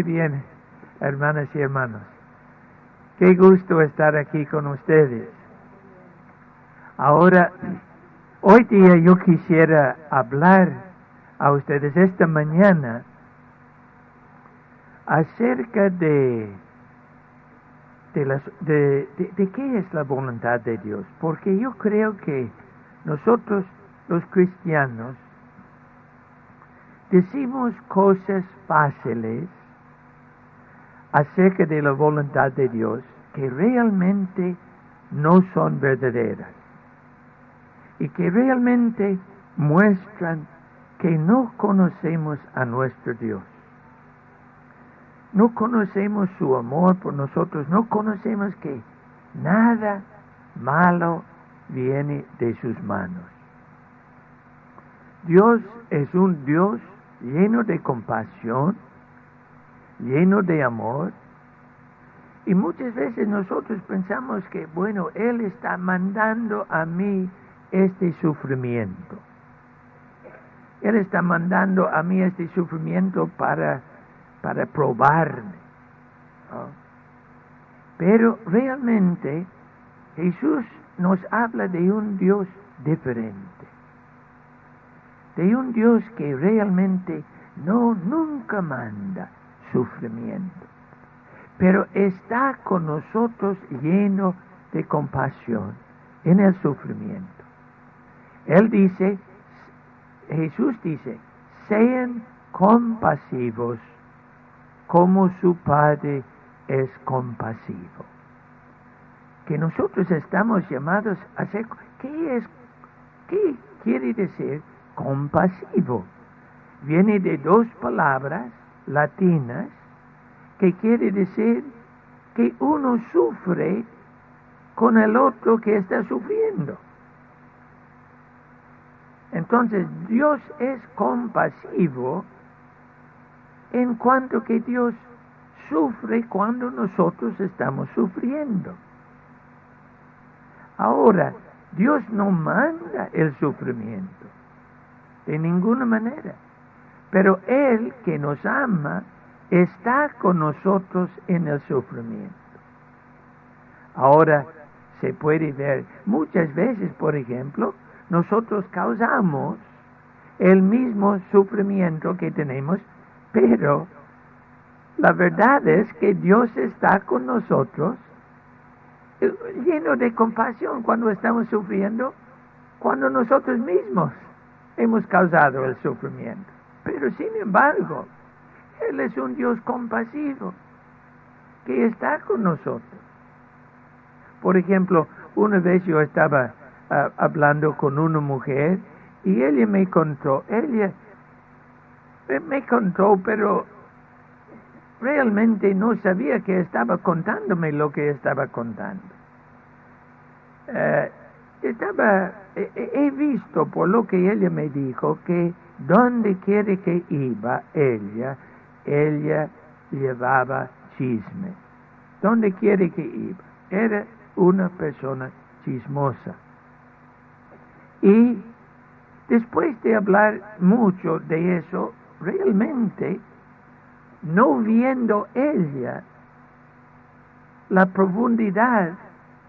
Muy bien, hermanas y hermanos. Qué gusto estar aquí con ustedes. Ahora, hoy día yo quisiera hablar a ustedes esta mañana acerca de qué es la voluntad de Dios. Porque yo creo que nosotros, los cristianos, decimos cosas fáciles acerca de la voluntad de Dios que realmente no son verdaderas y que realmente muestran que no conocemos a nuestro Dios. No conocemos su amor por nosotros, no conocemos que nada malo viene de sus manos. Dios es un Dios lleno de compasión, lleno de amor, y muchas veces nosotros pensamos que, bueno, Él está mandando a mí este sufrimiento. Él está mandando a mí este sufrimiento para probarme, ¿no? Pero realmente Jesús nos habla de un Dios diferente, de un Dios que realmente nunca manda sufrimiento, pero está con nosotros lleno de compasión en el sufrimiento. Jesús dice, sean compasivos como su Padre es compasivo. Que nosotros estamos llamados a ser, ¿qué quiere decir compasivo? Viene de dos palabras latinas que quiere decir que uno sufre con el otro que está sufriendo. Entonces, Dios es compasivo en cuanto que Dios sufre cuando nosotros estamos sufriendo. Ahora, Dios no manda el sufrimiento de ninguna manera, pero Él que nos ama está con nosotros en el sufrimiento. Ahora, se puede ver muchas veces, por ejemplo, nosotros causamos el mismo sufrimiento que tenemos, pero la verdad es que Dios está con nosotros lleno de compasión cuando estamos sufriendo, cuando nosotros mismos hemos causado el sufrimiento. Pero sin embargo, Él es un Dios compasivo que está con nosotros. Por ejemplo, una vez yo estaba hablando con una mujer y ella me contó, pero realmente no sabía que estaba contándome lo que estaba contando. He visto por lo que ella me dijo que donde quiere que iba ella llevaba chisme. Donde quiere que iba. Era una persona chismosa. Y después de hablar mucho de eso, realmente no viendo ella la profundidad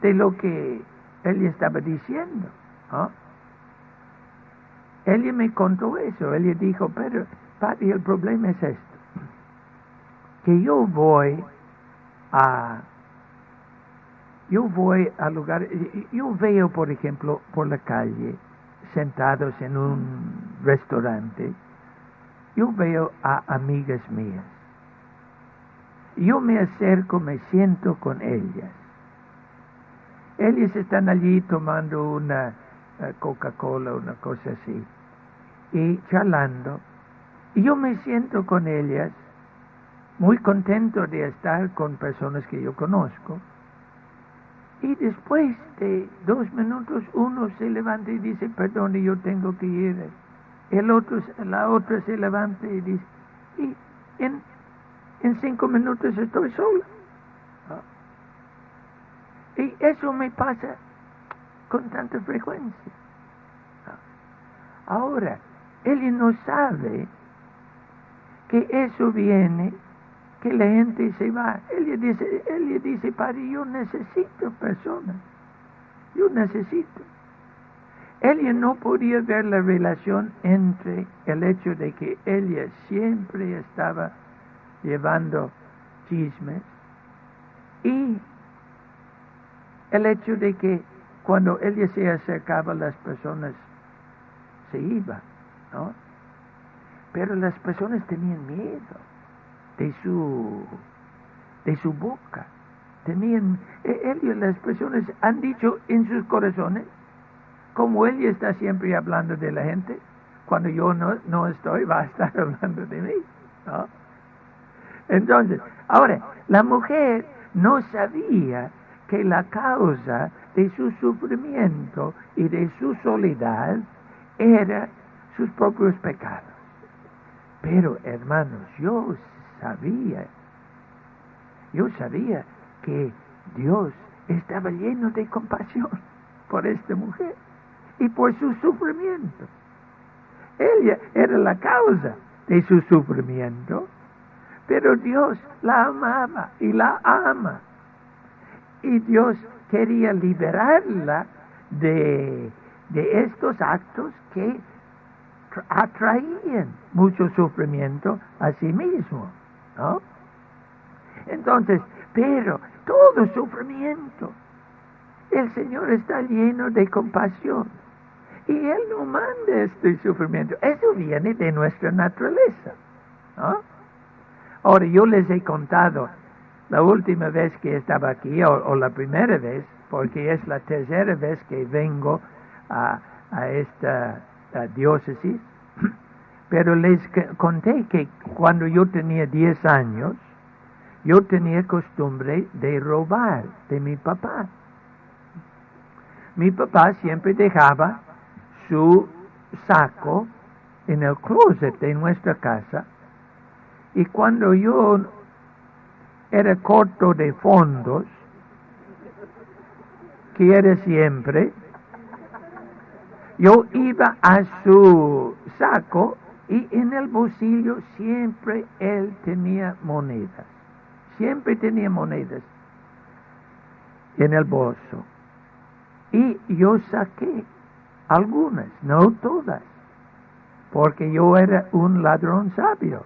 de lo que ella estaba diciendo, ¿no? Ella me contó eso. Ella dijo, pero padre, el problema es esto, que yo voy a lugares, yo veo, por ejemplo, por la calle, sentados en un restaurante, yo veo a amigas mías. Yo me acerco, me siento con ellas. Ellas están allí tomando una Coca-Cola, una cosa así, y charlando. Y yo me siento con ellas, muy contento de estar con personas que yo conozco. Y después de 2 minutos, uno se levanta y dice, perdón, yo tengo que ir. La otra se levanta y dice, y en 5 minutos estoy sola. Y eso me pasa con tanta frecuencia. Ahora, ella no sabe que eso viene que la gente se va. Ella dice, padre, yo necesito personas. Yo necesito. Ella no podía ver la relación entre el hecho de que ella siempre estaba llevando chismes y el hecho de que cuando ella se acercaba las personas se iban, ¿no? Pero las personas tenían miedo de su boca. Las personas han dicho en sus corazones, como ella está siempre hablando de la gente, cuando yo no estoy, va a estar hablando de mí, ¿no? Entonces, ahora, la mujer no sabía que la causa de su sufrimiento y de su soledad era sus propios pecados. Pero, hermanos, yo sabía que Dios estaba lleno de compasión por esta mujer y por su sufrimiento. Ella era la causa de su sufrimiento, pero Dios la amaba y la ama. Y Dios quería liberarla de estos actos que atraían mucho sufrimiento a sí mismo, ¿no? Entonces, pero todo sufrimiento, el Señor está lleno de compasión. Y Él no manda este sufrimiento. Eso viene de nuestra naturaleza, ¿no? Ahora, yo les he contado la última vez que estaba aquí, o la primera vez, porque es la tercera vez que vengo a esta diócesis, pero les conté que cuando yo tenía 10 años, yo tenía costumbre de robar de mi papá. Mi papá siempre dejaba su saco en el closet de nuestra casa, y cuando yo era corto de fondos, que era siempre, yo iba a su saco y en el bolsillo siempre él tenía monedas. Siempre tenía monedas en el bolso. Y yo saqué algunas, no todas, porque yo era un ladrón sabio.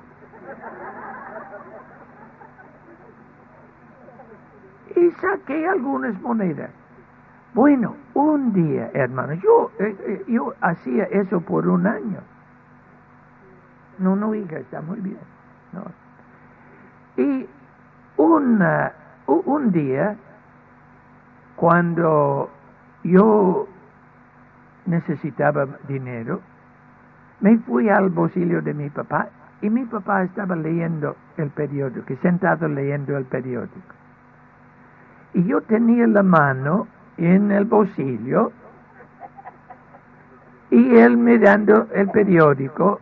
Y saqué algunas monedas. Bueno, un día, hermano, yo hacía eso por un año. No, hija, está muy bien. No. Y un día, cuando yo necesitaba dinero, me fui al bolsillo de mi papá y mi papá estaba leyendo el periódico, sentado leyendo el periódico. Y yo tenía la mano en el bolsillo y él mirando el periódico,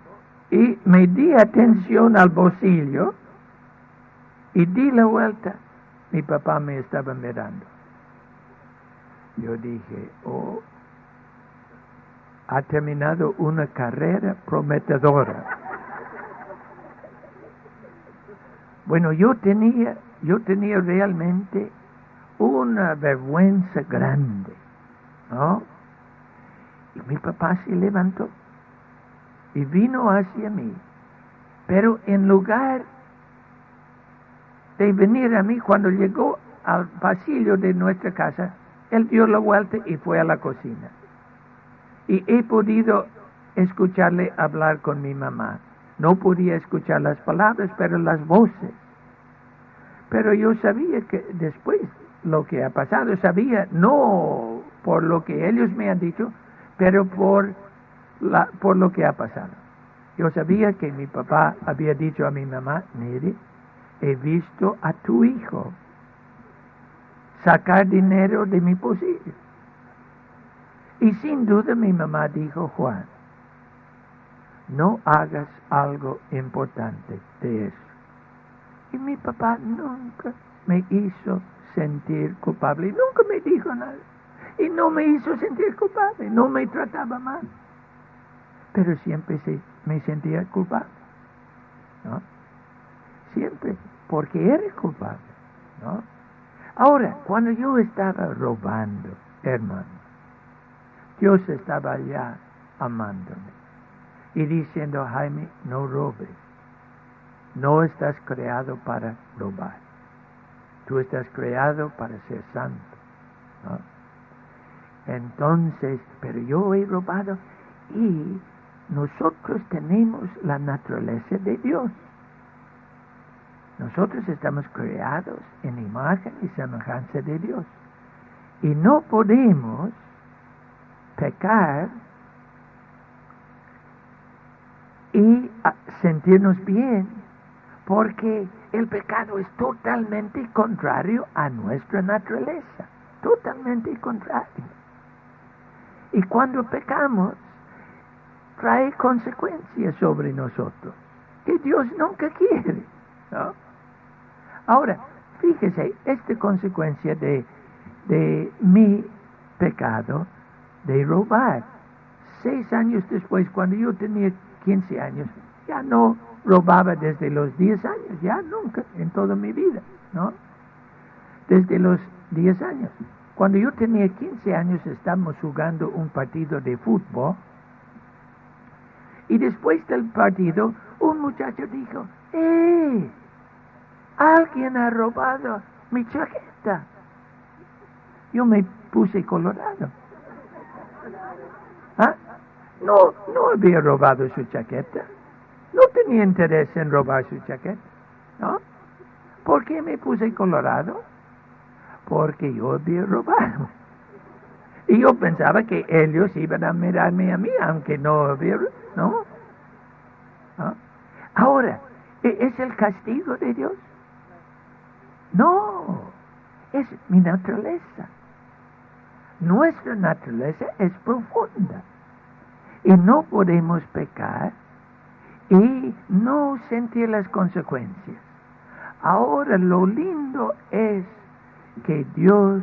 y me di atención al bolsillo y di la vuelta. Mi papá me estaba mirando. Yo dije, ha terminado una carrera prometedora. Bueno, yo tenía realmente una vergüenza grande, ¿no? Y mi papá se levantó y vino hacia mí, pero en lugar de venir a mí, cuando llegó al pasillo de nuestra casa, él dio la vuelta y fue a la cocina. Y he podido escucharle hablar con mi mamá. No podía escuchar las palabras, pero las voces. Pero yo sabía que después lo que ha pasado, sabía no por lo que ellos me han dicho, pero por lo que ha pasado. Yo sabía que mi papá había dicho a mi mamá, mire, he visto a tu hijo sacar dinero de mi bolsillo. Y sin duda mi mamá dijo, Juan, no hagas algo importante de eso. Y mi papá nunca me hizo sentir culpable, nunca me dijo nada. Y no me hizo sentir culpable, no me trataba mal. Pero siempre me sentía culpable, ¿no? Siempre, porque era culpable, ¿no? Ahora, cuando yo estaba robando, hermano, Dios estaba ya amándome y diciendo, Jaime, no robes. No estás creado para robar. Tú estás creado para ser santo, ¿no? Entonces, pero yo he robado y nosotros tenemos la naturaleza de Dios. Nosotros estamos creados en imagen y semejanza de Dios. Y no podemos pecar y sentirnos bien, porque el pecado es totalmente contrario a nuestra naturaleza. Totalmente contrario. Y cuando pecamos, trae consecuencias sobre nosotros, que Dios nunca quiere, ¿no? Ahora, fíjese, esta consecuencia de mi pecado, de robar. 6 años después, cuando yo tenía 15 años, ya no robaba desde los 10 años, ya nunca, en toda mi vida, ¿no? Desde los 10 años. Cuando yo tenía 15 años, estábamos jugando un partido de fútbol, y después del partido, un muchacho dijo, ¡eh! Alguien ha robado mi chaqueta. Yo me puse colorado. ¿Ah? No había robado su chaqueta. No tenía interés en robar su chaqueta, ¿no? ¿Por qué me puse colorado? Porque yo había robado. Y yo pensaba que ellos iban a mirarme a mí, aunque no había, ¿no? ¿Ah? Ahora, ¿es el castigo de Dios? No, es mi naturaleza. Nuestra naturaleza es profunda. Y no podemos pecar y no sentir las consecuencias. Ahora lo lindo es que Dios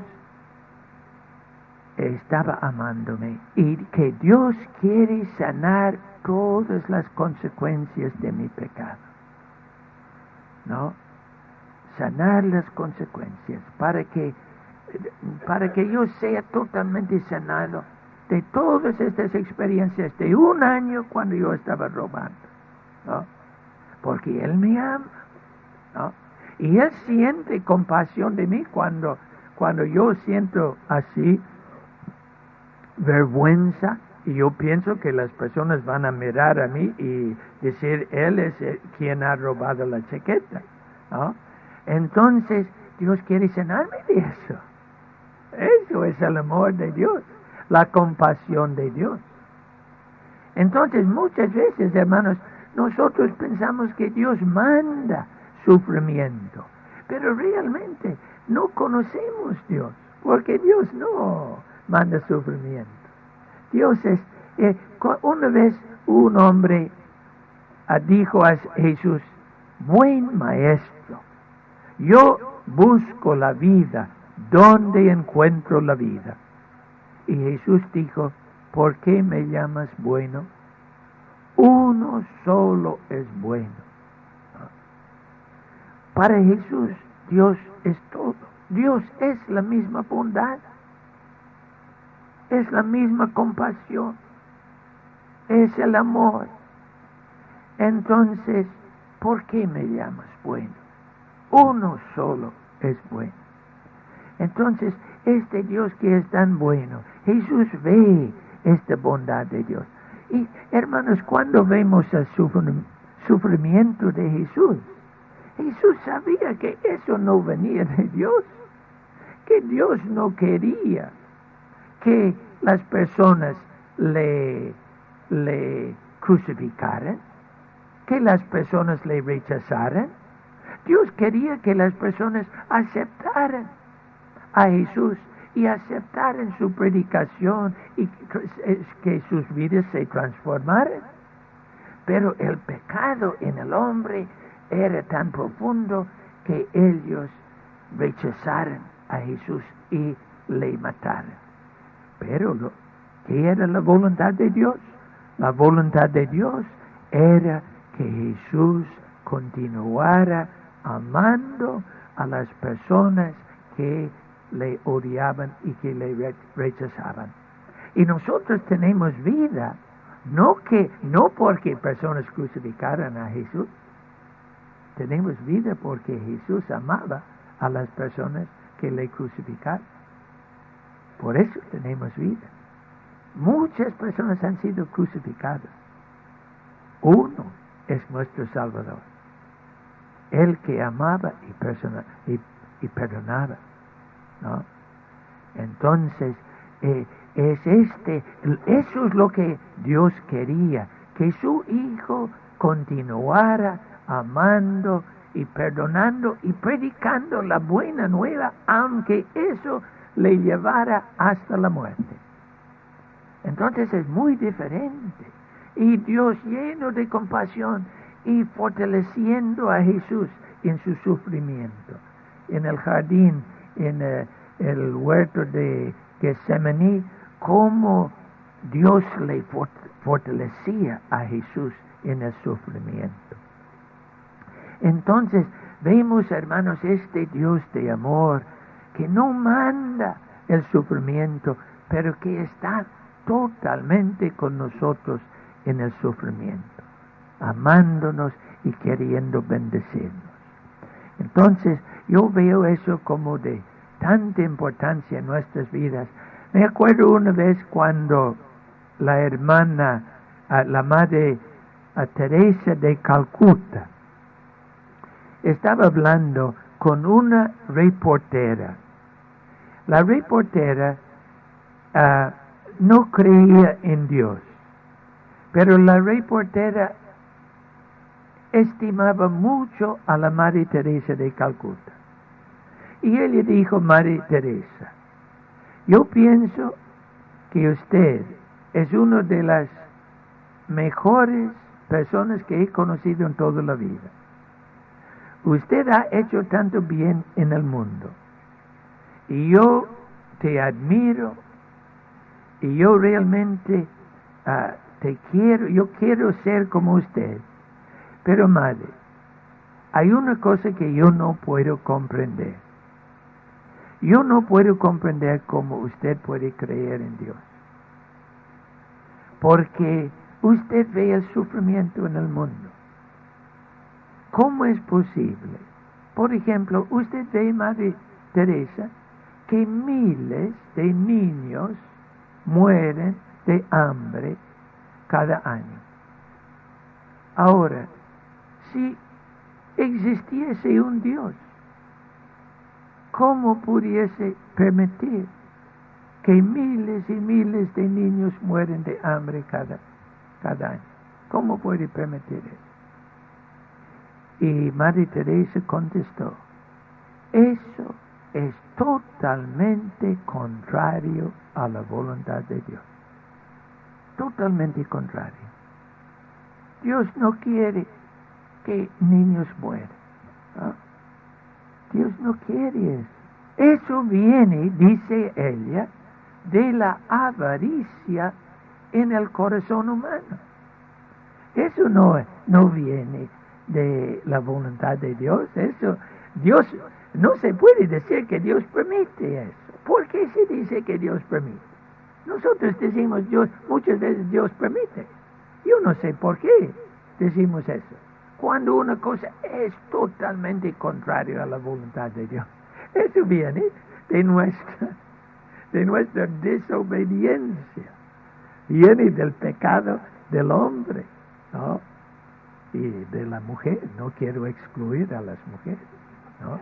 estaba amándome y que Dios quiere sanar todas las consecuencias de mi pecado, ¿no? Sanar las consecuencias para que yo sea totalmente sanado de todas estas experiencias de 1 año cuando yo estaba robando, ¿no? Porque Él me ama, ¿no? Y Él siente compasión de mí cuando yo siento así vergüenza y yo pienso que las personas van a mirar a mí y decir, Él es quien ha robado la chaqueta, ¿no? Entonces, Dios quiere sanarme de eso. Eso es el amor de Dios, la compasión de Dios. Entonces, muchas veces, hermanos, nosotros pensamos que Dios manda sufrimiento, pero realmente no conocemos a Dios, porque Dios no manda sufrimiento. Dios es... una vez un hombre dijo a Jesús, buen maestro, yo busco la vida. ¿Dónde encuentro la vida? Y Jesús dijo, ¿por qué me llamas bueno? Uno solo es bueno. Para Jesús, Dios es todo. Dios es la misma bondad. Es la misma compasión. Es el amor. Entonces, ¿por qué me llamas bueno? Uno solo es bueno. Entonces, este Dios que es tan bueno, Jesús ve esta bondad de Dios. Y, hermanos, cuando vemos el sufrimiento de Jesús, Jesús sabía que eso no venía de Dios, que Dios no quería que las personas le crucificaran, que las personas le rechazaran. Dios quería que las personas aceptaran a Jesús y aceptaran su predicación y que sus vidas se transformaran. Pero el pecado en el hombre era tan profundo que ellos rechazaron a Jesús y le mataron. Pero ¿qué era la voluntad de Dios? La voluntad de Dios era que Jesús continuara amando a las personas que le odiaban y que le rechazaban. Y nosotros tenemos vida, no porque personas crucificaran a Jesús. Tenemos vida porque Jesús amaba a las personas que le crucificaron. Por eso tenemos vida. Muchas personas han sido crucificadas. Uno es nuestro Salvador, el que amaba y perdonaba, ¿no? Entonces, eso es lo que Dios quería, que su Hijo continuara amando y perdonando y predicando la buena nueva, aunque eso le llevara hasta la muerte. Entonces es muy diferente. Y Dios, lleno de compasión y fortaleciendo a Jesús en su sufrimiento, en el jardín, en el huerto de Getsemaní, cómo Dios le fortalecía a Jesús en el sufrimiento. Entonces vemos, hermanos, este Dios de amor que no manda el sufrimiento, pero que está totalmente con nosotros en el sufrimiento, amándonos y queriendo bendecirnos. Entonces yo veo eso como de tanta importancia en nuestras vidas. Me acuerdo una vez cuando la hermana, la madre Teresa de Calcuta, estaba hablando con una reportera. La reportera no creía en Dios, pero la reportera estimaba mucho a la Madre Teresa de Calcuta. Y ella dijo: Madre Teresa, yo pienso que usted es una de las mejores personas que he conocido en toda la vida. Usted ha hecho tanto bien en el mundo. Y yo te admiro. Y yo realmente te quiero. Yo quiero ser como usted. Pero madre, hay una cosa que yo no puedo comprender. Yo no puedo comprender cómo usted puede creer en Dios. Porque usted ve el sufrimiento en el mundo. ¿Cómo es posible? Por ejemplo, usted ve, Madre Teresa, que miles de niños mueren de hambre cada año. Ahora, si existiese un Dios, ¿cómo pudiese permitir que miles y miles de niños mueren de hambre cada año? ¿Cómo puede permitir eso? Y Madre Teresa contestó: eso es totalmente contrario a la voluntad de Dios. Totalmente contrario. Dios no quiere que niños mueran, ¿no? Dios no quiere eso. Eso viene, dice ella, de la avaricia en el corazón humano. Eso no viene de la voluntad de Dios. Eso, Dios, no se puede decir que Dios permite eso. ¿Por qué se dice que Dios permite? Nosotros decimos muchas veces Dios permite. Yo no sé por qué decimos eso, cuando una cosa es totalmente contraria a la voluntad de Dios. Eso viene de nuestra desobediencia. Viene del pecado del hombre, ¿no? Y de la mujer. No quiero excluir a las mujeres, ¿no?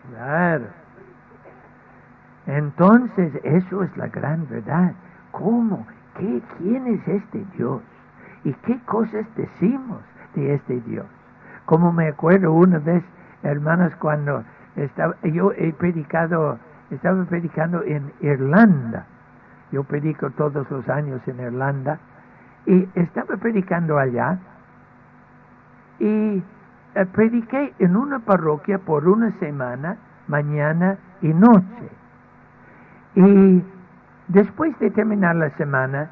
Claro. Entonces, eso es la gran verdad. ¿Cómo? ¿Quién es este Dios? ¿Y qué cosas decimos de este Dios? Como me acuerdo una vez, hermanos, cuando estaba predicando en Irlanda. Yo predico todos los años en Irlanda. Y estaba predicando allá. Y prediqué en una parroquia por una semana, mañana y noche. Y después de terminar la semana,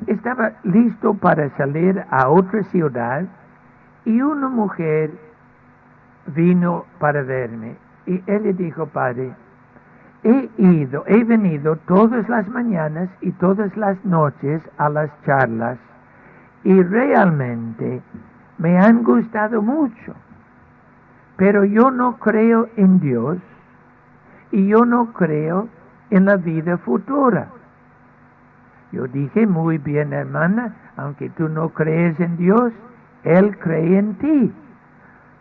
estaba listo para salir a otra ciudad Y una mujer vino para verme y ella dijo, padre, he venido todas las mañanas y todas las noches a las charlas y realmente me han gustado mucho, pero yo no creo en Dios y yo no creo en la vida futura. Yo dije, muy bien, hermana, aunque tú no crees en Dios, Él cree en ti.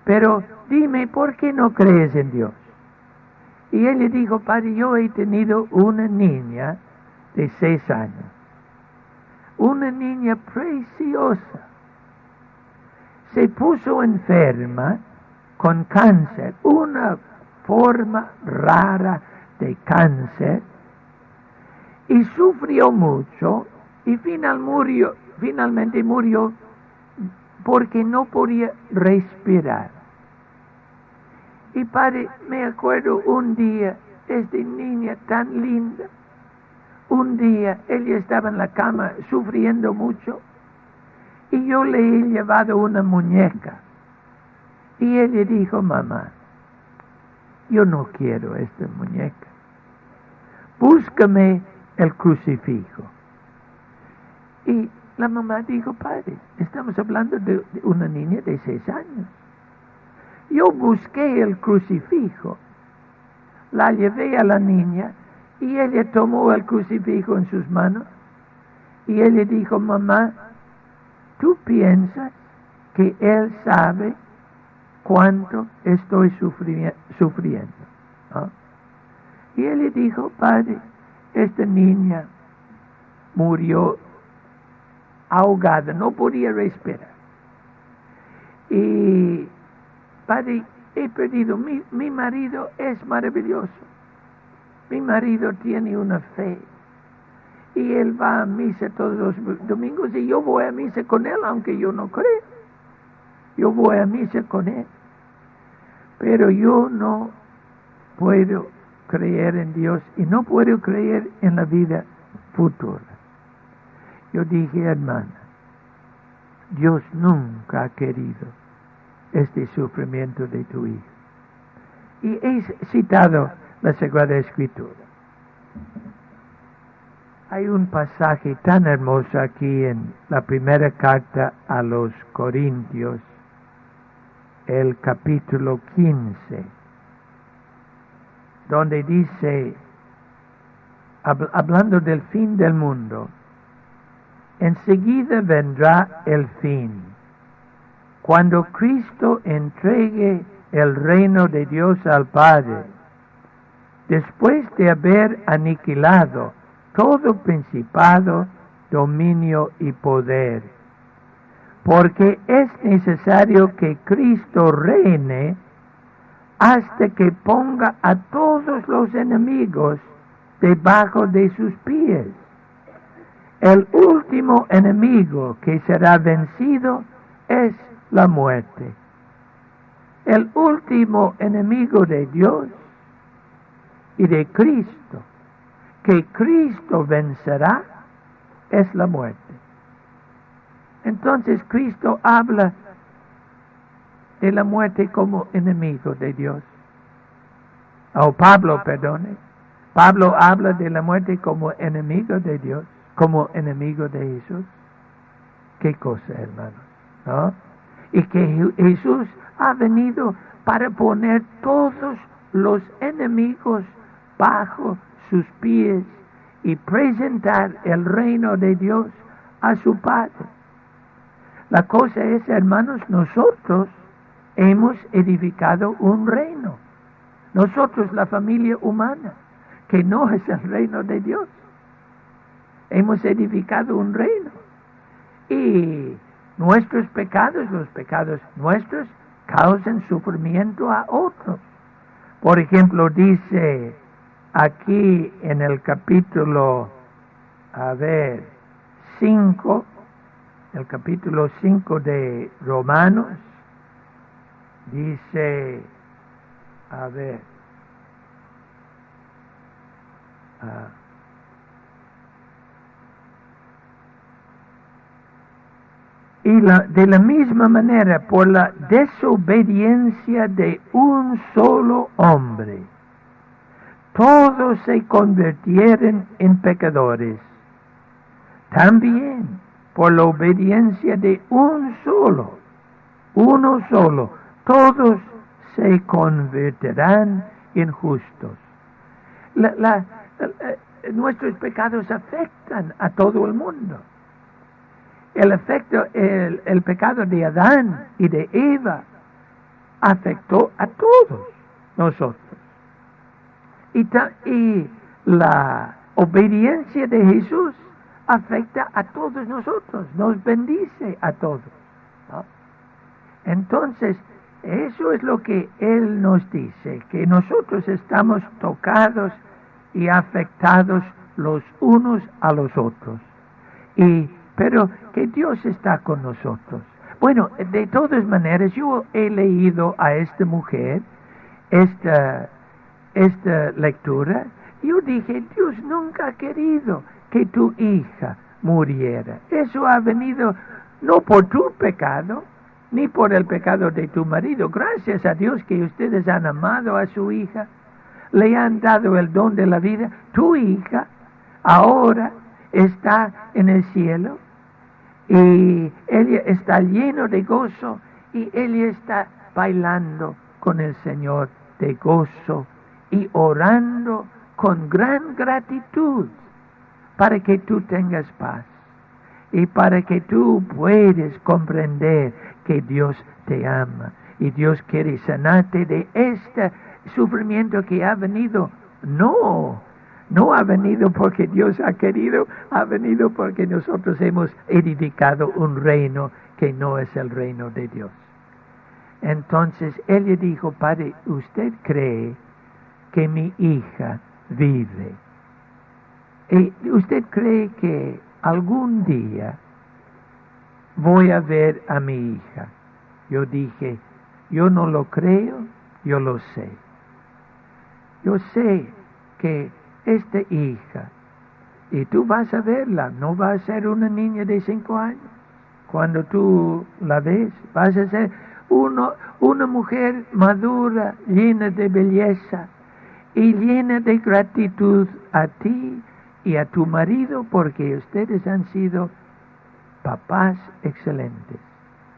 Pero dime, ¿por qué no crees en Dios? Y él le dijo, padre, yo he tenido una niña de 6 años. Una niña preciosa. Se puso enferma con cáncer, una forma rara de cáncer, y sufrió mucho y finalmente murió porque no podía respirar. Y padre, me acuerdo un día, esta niña tan linda, un día ella estaba en la cama sufriendo mucho y yo le he llevado una muñeca. Y ella dijo, mamá, yo no quiero esta muñeca. Búscame el crucifijo. Y la mamá dijo, padre, estamos hablando de una niña de 6 años. Yo busqué el crucifijo, la llevé a la niña y ella tomó el crucifijo en sus manos y ella dijo, mamá, ¿tú piensas que Él sabe cuánto estoy sufriendo? ¿No? Y él le dijo, padre, esta niña murió ahogada, no podía respirar. Y, padre, he perdido, mi marido es maravilloso. Mi marido tiene una fe. Y él va a misa todos los domingos y yo voy a misa con él, aunque yo no creo. Yo voy a misa con él. Pero yo no puedo creer en Dios y no puedo creer en la vida futura. Yo dije, hermana, Dios nunca ha querido este sufrimiento de tu hijo. Y he citado la Sagrada Escritura. Hay un pasaje tan hermoso aquí en la primera carta a los Corintios, el capítulo 15, donde dice, hablando del fin del mundo, enseguida vendrá el fin, cuando Cristo entregue el reino de Dios al Padre, después de haber aniquilado todo principado, dominio y poder, porque es necesario que Cristo reine hasta que ponga a todos los enemigos debajo de sus pies. El último enemigo que será vencido es la muerte. El último enemigo de Dios y de Cristo, que Cristo vencerá, es la muerte. Entonces Cristo habla de la muerte como enemigo de Dios. Pablo habla de la muerte como enemigo de Dios, como enemigo de Jesús. ¿Qué cosa, hermanos? ¿No? Y que Jesús ha venido para poner todos los enemigos bajo sus pies y presentar el reino de Dios a su Padre. La cosa es, hermanos, nosotros hemos edificado un reino. Nosotros, la familia humana, que no es el reino de Dios. Hemos edificado un reino. Y nuestros pecados, los pecados nuestros, causan sufrimiento a otros. Por ejemplo, dice aquí en el capítulo, 5, el capítulo 5 de Romanos, dice, de la misma manera, por la desobediencia de un solo hombre, todos se convirtieron en pecadores. También por la obediencia de uno solo, todos se convertirán en justos. Nuestros pecados afectan a todo el mundo. El pecado de Adán y de Eva afectó a todos nosotros. Y la obediencia de Jesús afecta a todos nosotros, nos bendice a todos, ¿no? Entonces, eso es lo que Él nos dice, que nosotros estamos tocados y afectados los unos a los otros. Pero que Dios está con nosotros. Bueno, de todas maneras, yo he leído a esta mujer esta lectura. Yo dije, Dios nunca ha querido que tu hija muriera. Eso ha venido no por tu pecado, ni por el pecado de tu marido. Gracias a Dios que ustedes han amado a su hija, le han dado el don de la vida. Tu hija ahora está en el cielo y ella está lleno de gozo y ella está bailando con el Señor de gozo y orando con gran gratitud para que tú tengas paz y para que tú puedas comprender que Dios te ama y Dios quiere sanarte de este sufrimiento que ha venido. No ha venido porque Dios ha querido, ha venido porque nosotros hemos edificado un reino que no es el reino de Dios. Entonces ella dijo, Padre, ¿usted cree que mi hija vive? ¿Y usted cree que algún día voy a ver a mi hija? Yo dije, yo no lo creo, yo lo sé. Yo sé que esta hija, y tú vas a verla, no va a ser una niña de 5 años. Cuando tú la ves, vas a ser una mujer madura, llena de belleza y llena de gratitud a ti y a tu marido, porque ustedes han sido papás excelentes.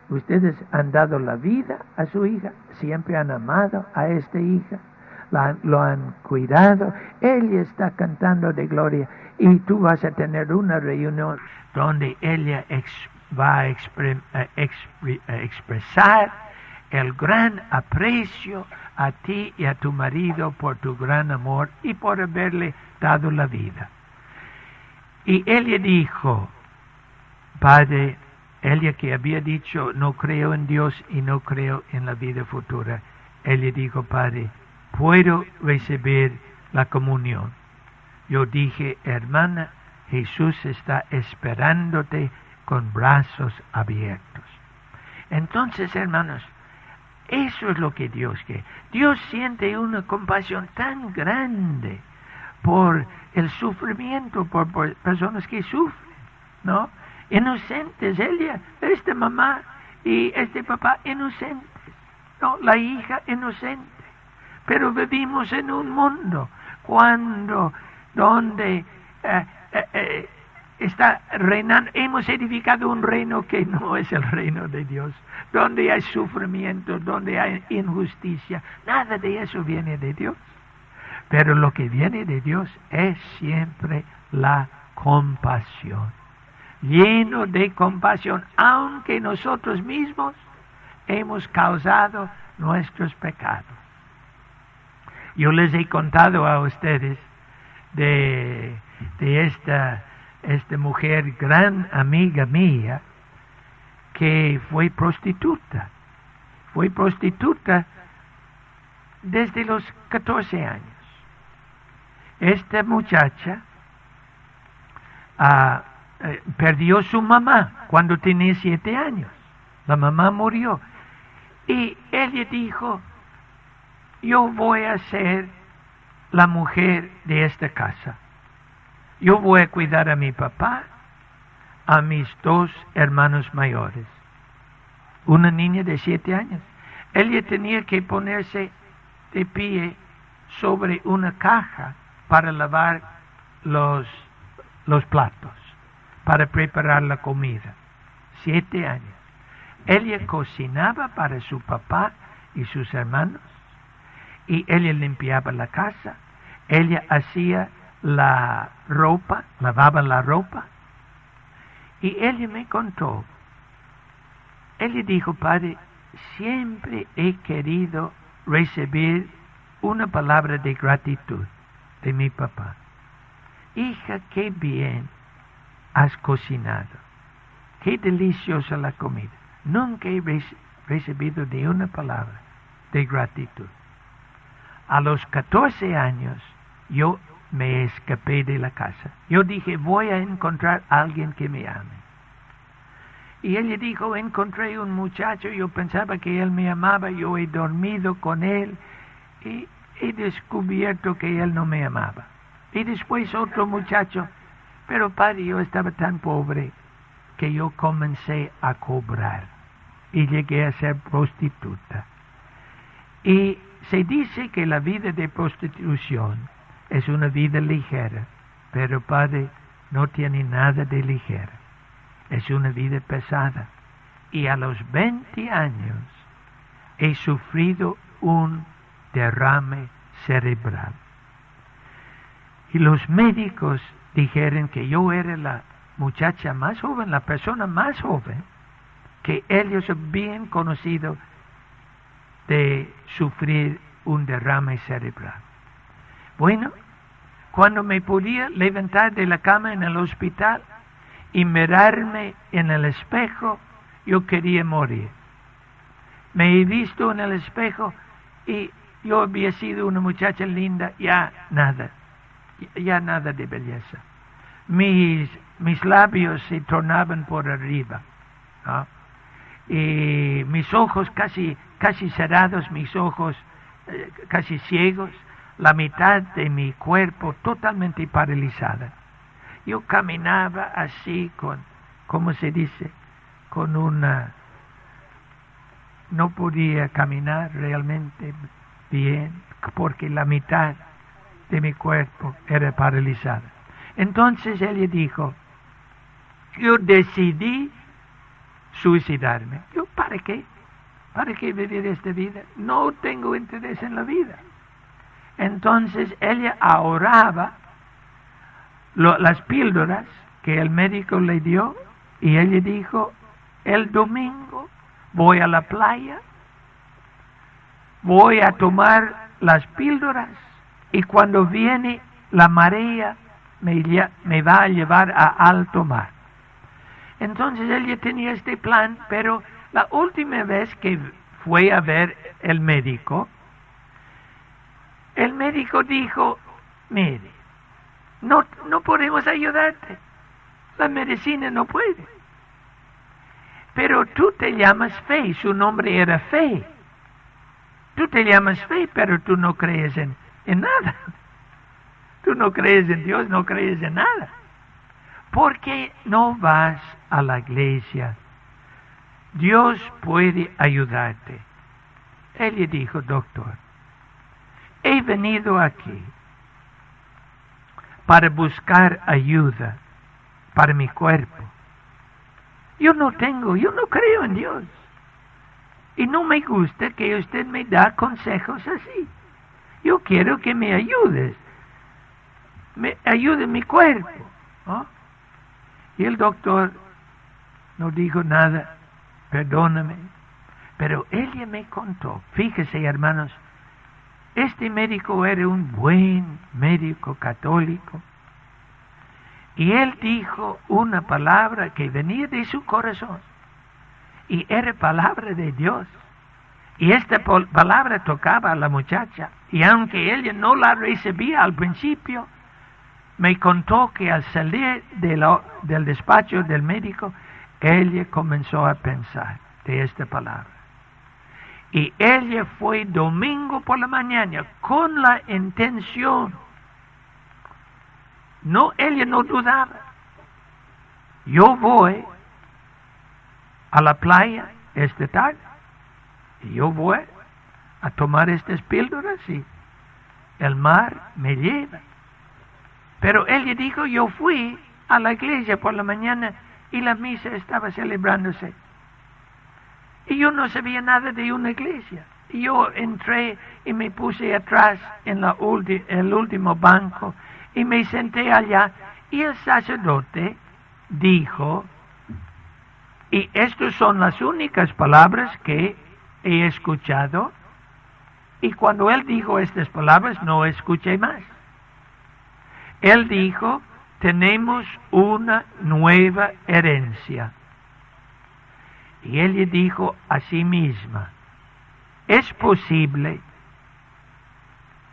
Ustedes han dado la vida a su hija, siempre han amado a esta hija, lo han cuidado. Ella está cantando de gloria y tú vas a tener una reunión donde ella va a expresar el gran aprecio a ti y a tu marido por tu gran amor y por haberle dado la vida. Y ella dijo, Padre, ella que había dicho, no creo en Dios y no creo en la vida futura, ella dijo, Padre, puedo recibir la comunión. Yo dije, hermana, Jesús está esperándote con brazos abiertos. Entonces, hermanos, eso es lo que Dios quiere. Dios siente una compasión tan grande por el sufrimiento, por personas que sufren, ¿no? Inocentes, esta mamá y este papá inocentes, ¿no? La hija inocente. Pero vivimos en un mundo donde está reinando, hemos edificado un reino que no es el reino de Dios, donde hay sufrimiento, donde hay injusticia. Nada de eso viene de Dios. Pero lo que viene de Dios es siempre la compasión. Lleno de compasión, aunque nosotros mismos hemos causado nuestros pecados. Yo les he contado a ustedes de esta mujer, gran amiga mía, que fue prostituta. Fue prostituta desde los 14 años. Esta muchacha perdió su mamá cuando tenía 7 años. La mamá murió. Y ella dijo, yo voy a ser la mujer de esta casa. Yo voy a cuidar a mi papá, a mis 2 hermanos mayores. Una niña de 7 años. Ella tenía que ponerse de pie sobre una caja para lavar los platos, para preparar la comida. 7 años. Ella cocinaba para su papá y sus hermanos, y ella limpiaba la casa, ella hacía la ropa, lavaba la ropa, y ella me contó, ella dijo: padre, siempre he querido recibir una palabra de gratitud de mi papá. Hija, qué bien has cocinado, qué deliciosa la comida. Nunca he recibido ni una palabra de gratitud. A los 14 años yo me escapé de la casa. Yo dije: voy a encontrar a alguien que me ame. Y ella dijo: encontré un muchacho, yo pensaba que él me amaba, yo he dormido con él y he descubierto que él no me amaba. Y después otro muchacho, pero padre, yo estaba tan pobre que yo comencé a cobrar y llegué a ser prostituta. Y se dice que la vida de prostitución es una vida ligera, pero padre, no tiene nada de ligera. Es una vida pesada. Y a los 20 años he sufrido un derrame cerebral. Y los médicos dijeron que yo era la muchacha más joven, la persona más joven que ellos habían conocido de sufrir un derrame cerebral. Bueno, cuando me podía levantar de la cama en el hospital y mirarme en el espejo, yo quería morir. Me he visto en el espejo y yo había sido una muchacha linda, ya nada de belleza. Mis labios se tornaban por arriba, ¿no? Y mis ojos casi cerrados, mis ojos casi ciegos, la mitad de mi cuerpo totalmente paralizada. Yo caminaba así ¿cómo se dice? No podía caminar realmente bien porque la mitad de mi cuerpo era paralizada. Entonces ella dijo: yo decidí suicidarme. Yo, ¿para qué? ¿Para qué vivir esta vida? No tengo interés en la vida. Entonces ella ahorraba las píldoras que el médico le dio y ella dijo: el domingo voy a la playa, voy a tomar las píldoras y cuando viene la marea me va a llevar a alto mar. Entonces ella tenía este plan, pero la última vez que fue a ver el médico dijo: mire, no podemos ayudarte, la medicina no puede. Pero tú te llamas Fe, su nombre era Fe. Tú te llamas Fe, pero tú no crees en nada. Tú no crees en Dios, no crees en nada. ¿Por qué no vas a la iglesia? Dios puede ayudarte. Ella dijo: doctor, he venido aquí para buscar ayuda para mi cuerpo. Yo no creo en Dios. Y no me gusta que usted me da consejos así. Yo quiero que me ayudes. Me ayude mi cuerpo, ¿no? Y el doctor no dijo nada, perdóname. Pero ella me contó, fíjese hermanos, este médico era un buen médico católico. Y él dijo una palabra que venía de su corazón. Y era palabra de Dios. Y esta palabra tocaba a la muchacha. Y aunque ella no la recibía al principio, me contó que al salir del despacho del médico, ella comenzó a pensar de esta palabra. Y ella fue domingo por la mañana con la intención. Ella no dudaba. yo voy a la playa esta tarde y yo voy a tomar estas píldoras y el mar me lleva. Pero ella dijo, yo fui a la iglesia por la mañana y la misa estaba celebrándose. Y yo no sabía nada de una iglesia. Y yo entré y me puse atrás en el último banco y me senté allá. Y el sacerdote dijo, y estas son las únicas palabras que he escuchado, y cuando él dijo estas palabras no escuché más. Él dijo, tenemos una nueva herencia. Y ella dijo a sí misma, es posible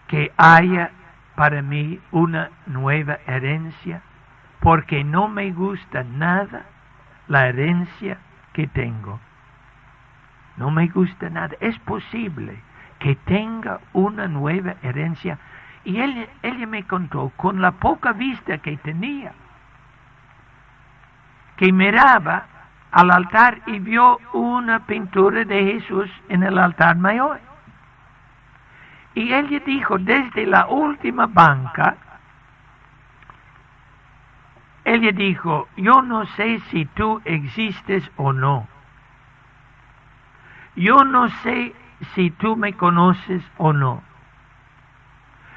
que haya para mí una nueva herencia, porque no me gusta nada la herencia que tengo. No me gusta nada. Es posible que tenga una nueva herencia. Y ella me contó, con la poca vista que tenía, que miraba al altar y vio una pintura de Jesús en el altar mayor. Y ella dijo, desde la última banca, ella dijo, yo no sé si tú existes o no. Yo no sé si tú me conoces o no.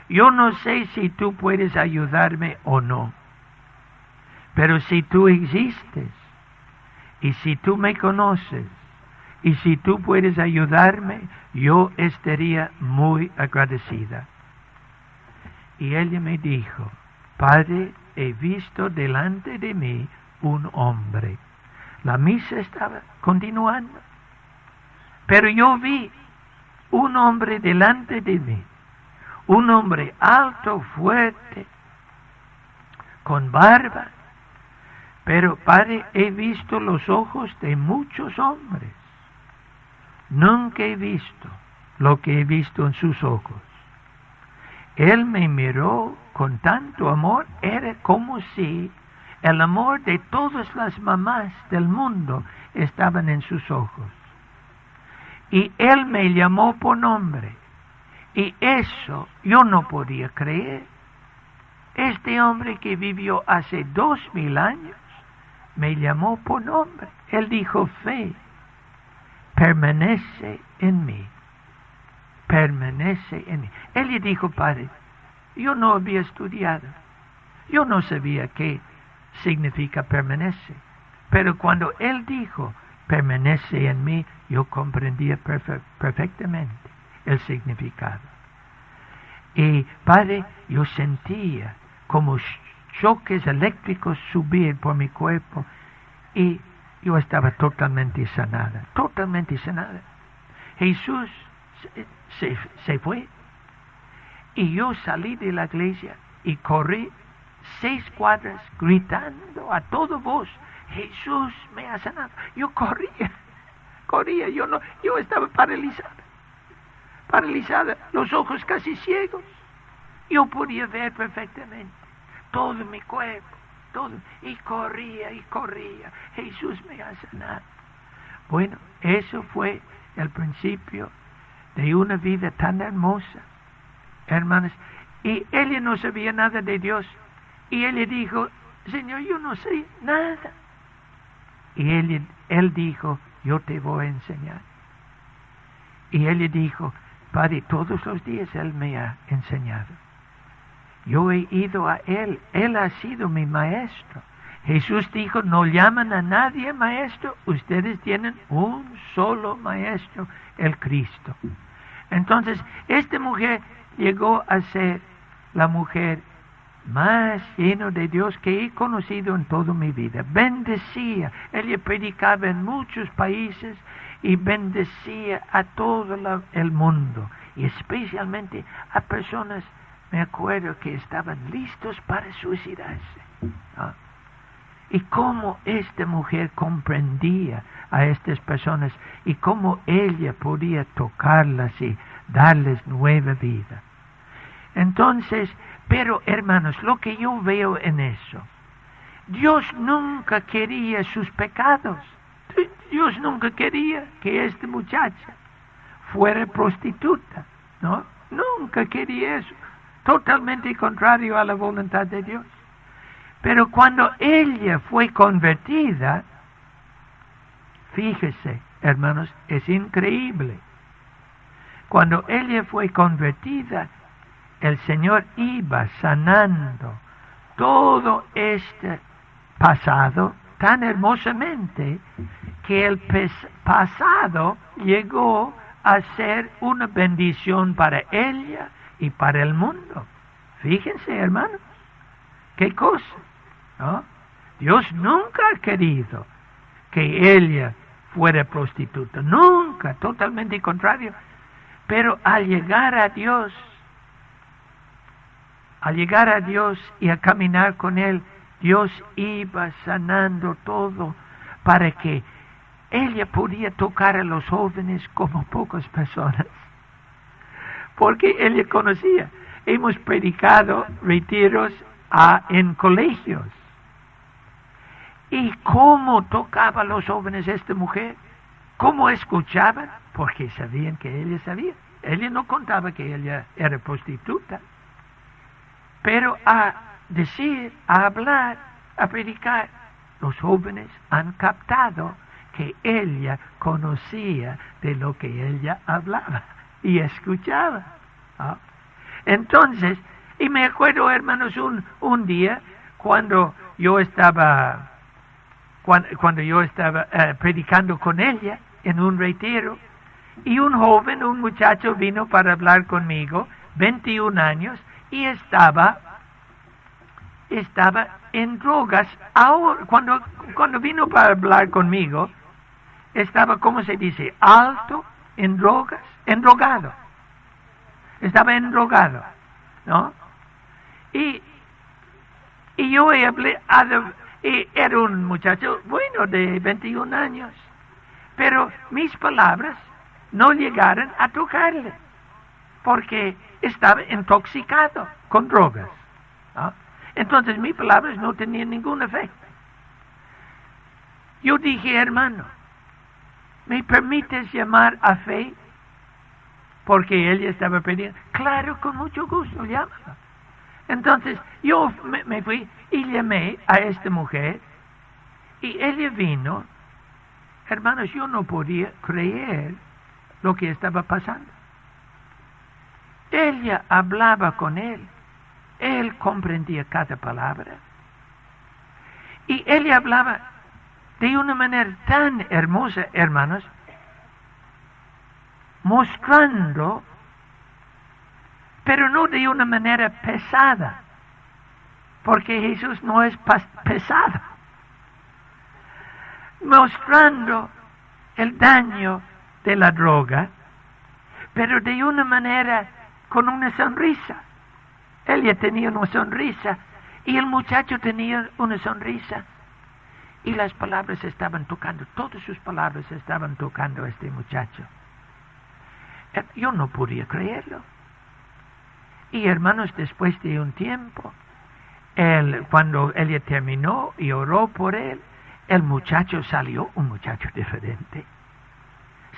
Yo no sé si tú puedes ayudarme o no. Pero si tú existes, y si tú me conoces, y si tú puedes ayudarme, yo estaría muy agradecida. Y ella me dijo, Padre, he visto delante de mí un hombre. La misa estaba continuando, pero yo vi un hombre delante de mí, un hombre alto, fuerte, con barba. Pero, Padre, he visto los ojos de muchos hombres. Nunca he visto lo que he visto en sus ojos. Él me miró con tanto amor, era como si el amor de todas las mamás del mundo estaban en sus ojos. Y él me llamó por nombre. Y eso yo no podía creer. Este hombre que vivió hace 2000 años me llamó por nombre. Él dijo, fe, permanece en mí. Permanece en mí. Él le dijo, Padre, yo no había estudiado. Yo no sabía qué significa permanece. Pero cuando él dijo, permanece en mí, yo comprendía perfectamente el significado. Y, Padre, yo sentía como choques eléctricos subir por mi cuerpo y yo estaba totalmente sanada, totalmente sanada. Jesús se fue y yo salí de la iglesia y corrí 6 cuadras gritando a toda voz, Jesús me ha sanado. Yo corría, yo estaba paralizada, los ojos casi ciegos. Yo podía ver perfectamente todo mi cuerpo, todo, y corría, Jesús me ha sanado. Bueno, eso fue el principio de una vida tan hermosa, hermanos. Y ella no sabía nada de Dios, y ella dijo, Señor, yo no sé nada. Y él dijo, yo te voy a enseñar. Y ella dijo, Padre, todos los días Él me ha enseñado. Yo he ido a Él ha sido mi maestro. Jesús dijo, no llaman a nadie maestro, ustedes tienen un solo maestro, el Cristo. Entonces, esta mujer llegó a ser la mujer más llena de Dios que he conocido en toda mi vida. Bendecía, ella predicaba en muchos países y bendecía a todo el mundo, y especialmente a personas, me acuerdo, que estaban listos para suicidarse. Y cómo esta mujer comprendía a estas personas y cómo ella podía tocarlas y darles nueva vida. Entonces, pero hermanos, lo que yo veo en eso Dios nunca quería sus pecados. Dios nunca quería que esta muchacha fuera prostituta, ¿no? Nunca quería eso. Totalmente contrario a la voluntad de Dios. Pero cuando ella fue convertida, fíjese, hermanos, es increíble. Cuando ella fue convertida, el Señor iba sanando todo este pasado tan hermosamente que el pasado llegó a ser una bendición para ella y para el mundo. Fíjense, hermanos, qué cosa, ¿no? Dios nunca ha querido que ella fuera prostituta, nunca, totalmente contrario. Pero al llegar a Dios y a caminar con Él, Dios iba sanando todo para que ella podía tocar a los jóvenes como pocas personas. Porque ella conocía. Hemos predicado retiros en colegios. ¿Y cómo tocaba a los jóvenes esta mujer? ¿Cómo escuchaban? Porque sabían que ella sabía. Ella no contaba que ella era prostituta. Pero a decir, a hablar, a predicar, los jóvenes han captado que ella conocía de lo que ella hablaba y escuchaba. ¿Ah? Entonces, y me acuerdo, hermanos, un día cuando yo estaba predicando con ella en un retiro, y un muchacho vino para hablar conmigo, 21 años, y estaba en drogas. Ahora, cuando vino para hablar conmigo, estaba, ¿cómo se dice? Alto en drogas, endrogado. Estaba endrogado, ¿no? Y yo hablé, y era un muchacho bueno de 21 años, pero mis palabras no llegaron a tocarle, porque estaba intoxicado con drogas, ¿no? Entonces mis palabras no tenían ningún efecto. Yo dije, hermano, ¿me permites llamar a Fe? Porque ella estaba pidiendo. Claro, con mucho gusto, llámala. Entonces yo me fui y llamé a esta mujer, y ella vino. Hermanos, yo no podía creer lo que estaba pasando. Ella hablaba con él. Él comprendía cada palabra. Y ella hablaba de una manera tan hermosa, hermanos, mostrando, pero no de una manera pesada, porque Jesús no es pesado, mostrando el daño de la droga, pero de una manera con una sonrisa. Ella tenía una sonrisa y el muchacho tenía una sonrisa, y las palabras estaban tocando, todas sus palabras estaban tocando a este muchacho. Yo no podía creerlo. Y hermanos, después de un tiempo, cuando ella terminó y oró por él, el muchacho salió un muchacho diferente.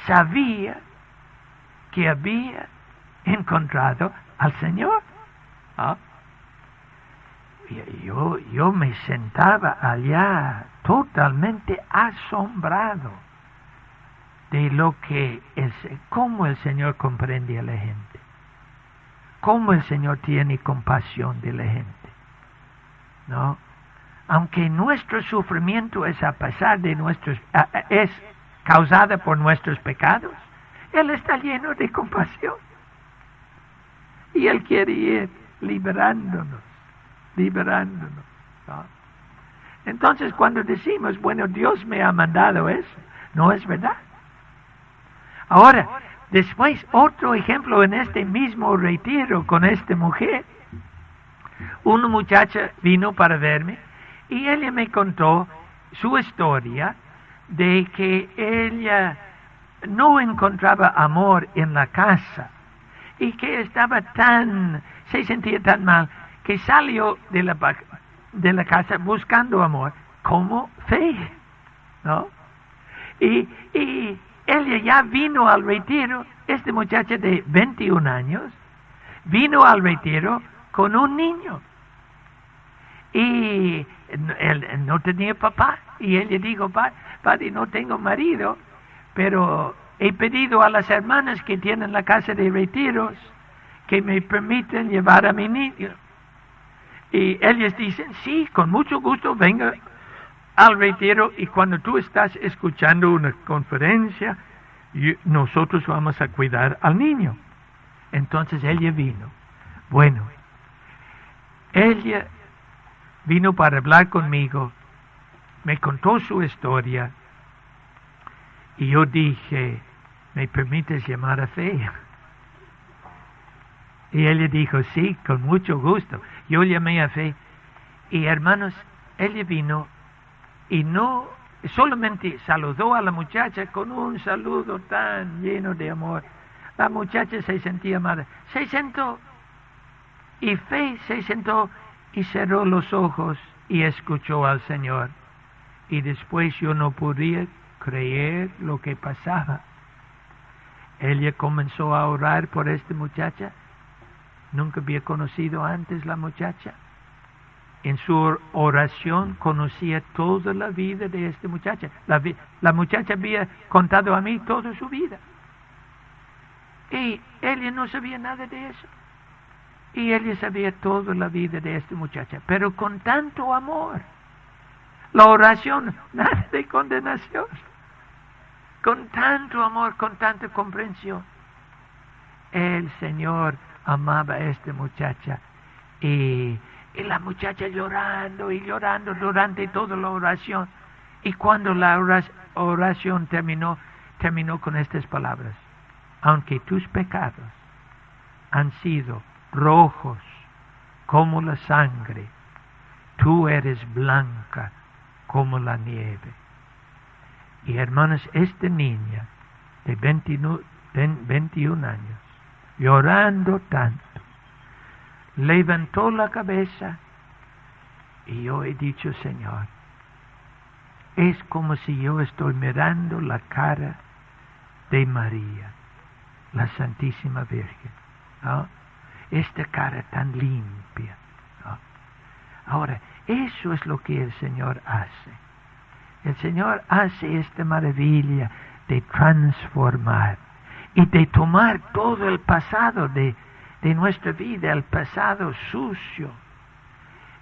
Sabía que había encontrado al Señor. ¿Ah? Yo me sentaba allá totalmente asombrado de lo que cómo el Señor comprende a la gente, cómo el Señor tiene compasión de la gente, ¿no? Aunque nuestro sufrimiento es a pesar de es causada por nuestros pecados, Él está lleno de compasión y Él quiere ir liberándonos, ¿no? Entonces, cuando decimos, bueno, Dios me ha mandado eso, no es verdad. Ahora, después, otro ejemplo en este mismo retiro con esta mujer. Una muchacha vino para verme y ella me contó su historia de que ella no encontraba amor en la casa y que se sentía tan mal que salió de la de la casa buscando amor como fe, ¿no? Y ella ya vino al retiro, esta muchacha de 21 años, vino al retiro con un niño. Y él no tenía papá. Y ella dijo, padre, no tengo marido, pero he pedido a las hermanas que tienen la casa de retiros que me permiten llevar a mi niño. Y ellas dicen, sí, con mucho gusto, venga al retiro, y cuando tú estás escuchando una conferencia, nosotros vamos a cuidar al niño. Entonces ella vino. Bueno, ella vino para hablar conmigo, me contó su historia, y yo dije, ¿me permites llamar a Fe? Y ella dijo, sí, con mucho gusto. Yo llamé a Fe, y hermanos, ella vino, y no solamente saludó a la muchacha con un saludo tan lleno de amor. La muchacha se sentía amada. Se sentó, y Fe se sentó y cerró los ojos y escuchó al Señor. Y después yo no podía creer lo que pasaba. Ella comenzó a orar por esta muchacha. Nunca había conocido antes la muchacha. En su oración conocía toda la vida de esta muchacha. La muchacha había contado a mí toda su vida. Y ella no sabía nada de eso. Y ella sabía toda la vida de esta muchacha, pero con tanto amor. La oración, nada de condenación. Con tanto amor, con tanta comprensión. El Señor amaba a esta muchacha. Y la muchacha llorando y llorando durante toda la oración. Y cuando la oración terminó con estas palabras. Aunque tus pecados han sido rojos como la sangre, tú eres blanca como la nieve. Y hermanos, esta niña de 21 años, llorando tanto, levantó la cabeza, y yo he dicho, Señor, es como si yo estoy mirando la cara de María, la Santísima Virgen, ¿no? Esta cara tan limpia, ¿no? Ahora, eso es lo que el Señor hace. El Señor hace esta maravilla de transformar y de tomar todo el pasado de nuestra vida, el pasado sucio,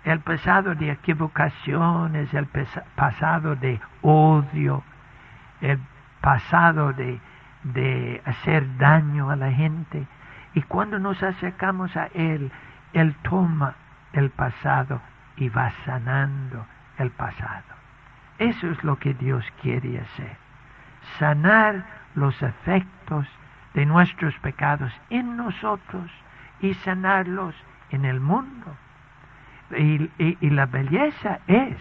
el pasado de equivocaciones, el pasado de odio, el pasado de hacer daño a la gente. Y cuando nos acercamos a Él toma el pasado y va sanando el pasado. Eso es lo que Dios quiere hacer. Sanar los efectos de nuestros pecados en nosotros y sanarlos en el mundo. Y la belleza es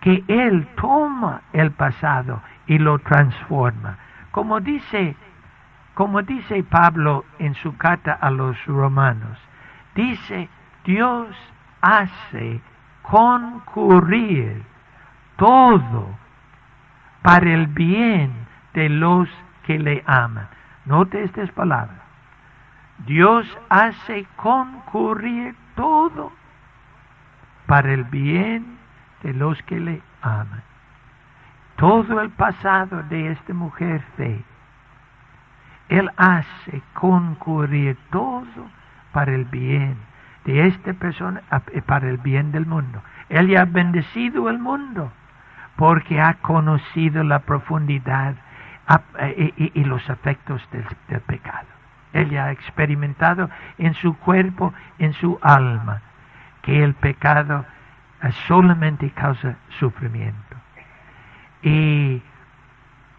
que Él toma el pasado y lo transforma. Como dice Pablo en su carta a los romanos, dice, Dios hace concurrir todo para el bien de los que le aman. Note estas palabras. Dios hace concurrir todo para el bien de los que le aman. Todo el pasado de esta mujer Fe, Él hace concurrir todo para el bien de esta persona, para el bien del mundo. Él ya ha bendecido el mundo porque ha conocido la profundidad y los efectos del pecado. Él ya ha experimentado en su cuerpo, en su alma, que el pecado solamente causa sufrimiento. Y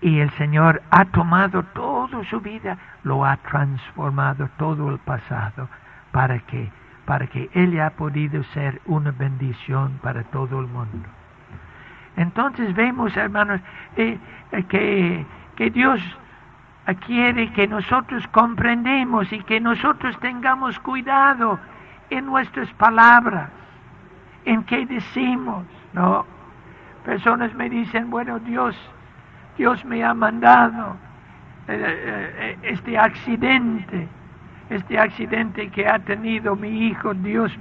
el Señor ha tomado toda su vida, lo ha transformado todo el pasado para que Él ha podido ser una bendición para todo el mundo. Entonces vemos, hermanos, que Dios quiere que nosotros comprendemos y que nosotros tengamos cuidado en nuestras palabras en qué decimos, ¿no? Personas me dicen, bueno, Dios me ha mandado este accidente que ha tenido mi hijo, Dios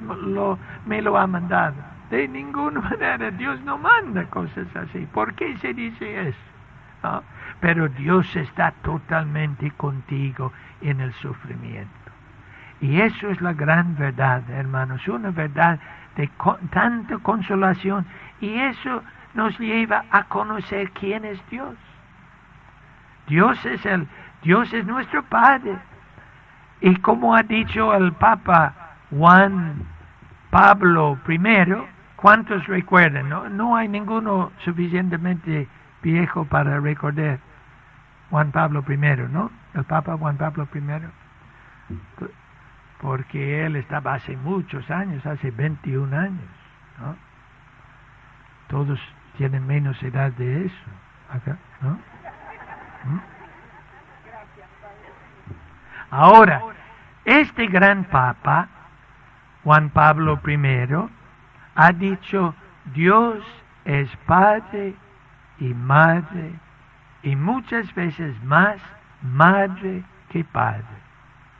me lo ha mandado. De ninguna manera, Dios no manda cosas así. ¿Por qué se dice eso? ¿No? Pero Dios está totalmente contigo en el sufrimiento. Y eso es la gran verdad, hermanos, una verdad de tanta consolación. Y eso nos lleva a conocer quién es Dios. Dios es nuestro Padre. Y como ha dicho el Papa Juan Pablo I, ¿cuántos recuerdan? No hay ninguno suficientemente viejo para recordar Juan Pablo I, ¿no? El Papa Juan Pablo I. Porque él estaba hace muchos años, hace 21 años, ¿no? Todos tienen menos edad de eso, acá, ¿no? Ahora, este gran Papa, Juan Pablo I, ha dicho, Dios es Padre y Madre, y muchas veces más Madre que Padre,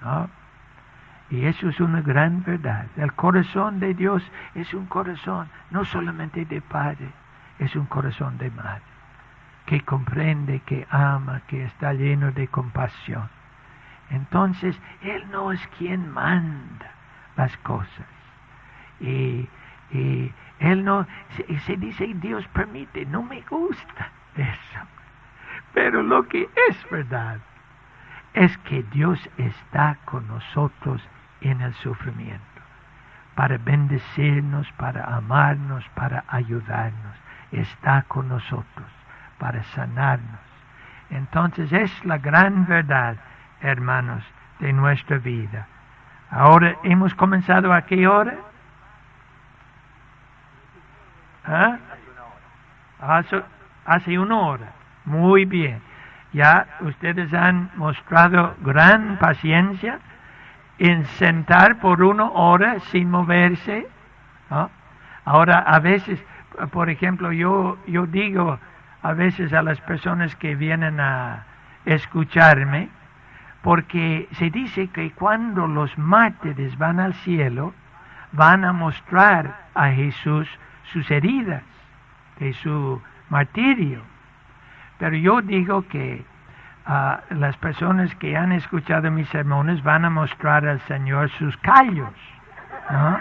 ¿no? Y eso es una gran verdad. El corazón de Dios es un corazón no solamente de Padre, es un corazón de Madre, que comprende, que ama, que está lleno de compasión. Entonces, Él no es quien manda las cosas. Y Él no, se dice, Dios permite, no me gusta eso. Pero lo que es verdad es que Dios está con nosotros en el sufrimiento, para bendecirnos, para amarnos, para ayudarnos. Está con nosotros, para sanarnos. Entonces es la gran verdad, hermanos, de nuestra vida. Ahora hemos comenzado ¿a qué hora? ¿Ah? Hace una hora. Muy bien. Ya ustedes han mostrado gran paciencia en sentar por una hora sin moverse, ¿no? Ahora a veces, por ejemplo, yo digo a veces a las personas que vienen a escucharme, porque se dice que cuando los mártires van al cielo, van a mostrar a Jesús sus heridas de su martirio. Pero yo digo que las personas que han escuchado mis sermones van a mostrar al Señor sus callos, ¿no?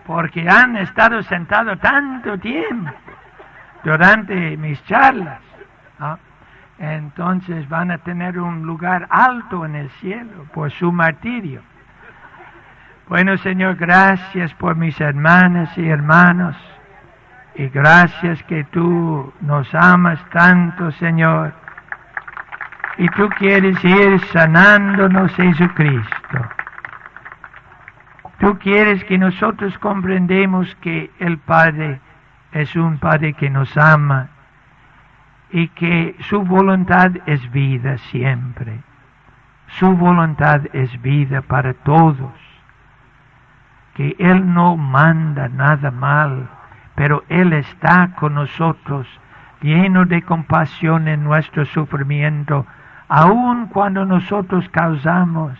Porque han estado sentados tanto tiempo durante mis charlas, ¿no? Entonces van a tener un lugar alto en el cielo por su martirio. Bueno, Señor, gracias por mis hermanas y hermanos. Y gracias que tú nos amas tanto, Señor. Y tú quieres ir sanándonos, Jesucristo. Tú quieres que nosotros comprendamos que el Padre es un Padre que nos ama y que su voluntad es vida siempre. Su voluntad es vida para todos. Que Él no manda nada mal, pero Él está con nosotros, lleno de compasión en nuestro sufrimiento, aun cuando nosotros causamos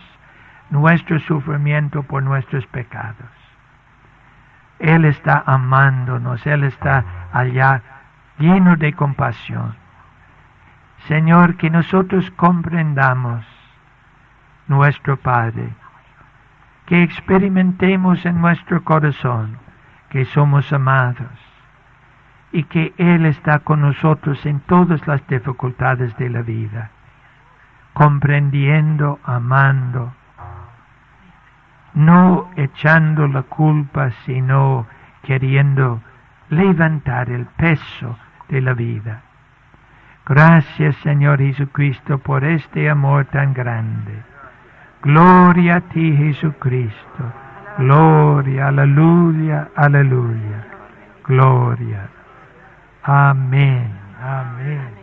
nuestro sufrimiento por nuestros pecados. Él está amándonos, Él está allá, lleno de compasión. Señor, que nosotros comprendamos nuestro Padre, que experimentemos en nuestro corazón que somos amados y que Él está con nosotros en todas las dificultades de la vida, comprendiendo, amando, no echando la culpa, sino queriendo levantar el peso de la vida. Gracias, Señor Jesucristo, por este amor tan grande. Gloria a ti, Jesucristo. Gloria, aleluya, aleluya. Gloria. Amén, amén.